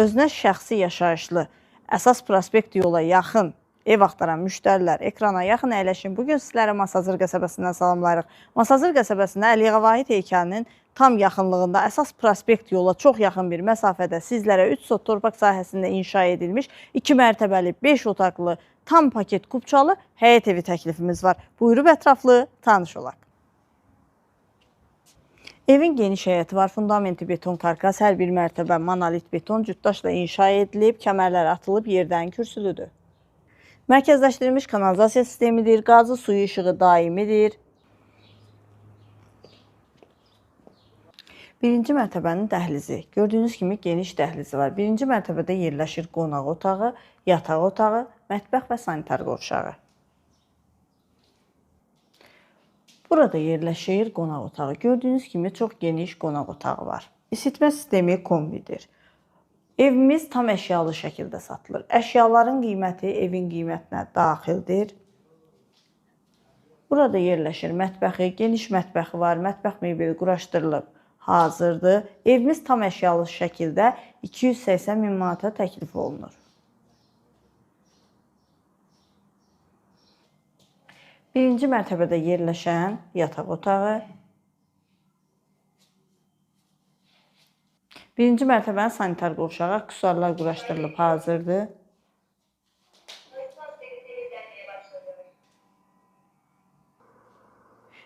Özünə şəxsi yaşayışlı, əsas prospekt yola yaxın ev axtaran müştərilər ekrana yaxın əyləşin. Bugün sizlərə Masazır qəsəbəsindən salamlayırıq. Masazır qəsəbəsində Əliyə Vahid heykalının tam yaxınlığında əsas prospekt yola çox yaxın bir məsafədə sizlərə 3 sot torpaq sahəsində inşa edilmiş 2 mərtəbəli, 5 otaqlı, tam paket kubçalı həyət evi təklifimiz var. Buyurub ətraflı tanış olaq. Evin geniş həyəti var, fundamenti beton karkas, hər bir mərtəbə monolit beton cütdaşla inşa edilib, kəmərlər atılıb, yerdən kürsülüdür. Mərkəzləşdirilmiş kanalizasiya sistemidir, qazı suyu işığı daimidir. Birinci mərtəbənin dəhlizi. Gördüyünüz kimi geniş dəhlizi var. Birinci mərtəbədə yerləşir qonaq otağı, yataq otağı, mətbəx və sanitar qovşağı. Burada yerləşir qonaq otağı. Gördüyünüz kimi çox geniş qonaq otağı var. İsitmə sistemi kombidir. Evimiz tam əşyalı şəkildə satılır. Əşyaların qiyməti evin qiymətinə daxildir. Burada yerləşir mətbəxi, geniş mətbəxi var. Mətbəx mebeli quraşdırılıb, hazırdır. Evimiz tam əşyalı şəkildə 280 min manata təklif olunur. Birinci mərtəbədə yerləşən yataq otağı. Birinci mərtəbənin sanitar qovşağı, aksesuarlar quraşdırılıb, hazırdır.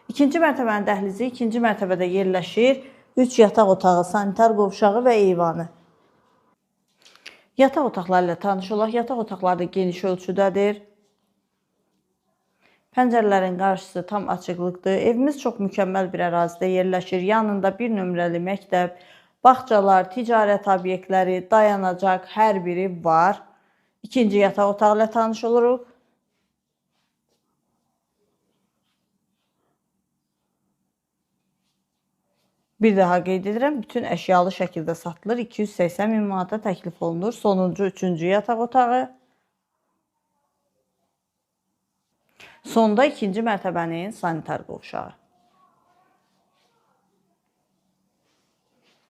İkinci mərtəbənin dəhlizi, ikinci mərtəbədə yerləşir 3 yataq otağı, sanitar qovşağı və eyvanı. Yataq otaqları ilə tanış olaq. Yataq otaqları da geniş ölçüdədir. Pəncərələrin qarşısı tam açıqlıqdır. Evimiz çox mükəmməl bir ərazidə yerləşir. Yanında bir nömrəli məktəb, bağçalar, ticarət obyektləri, dayanacaq hər biri var. İkinci yataq otağı ilə tanış oluruq. Bir daha qeyd edirəm, bütün əşyalı şəkildə satılır. 280 min manata təklif olunur. Sonuncu, üçüncü yataq otağı. Sonda ikinci mərtəbənin sanitar qovşağı.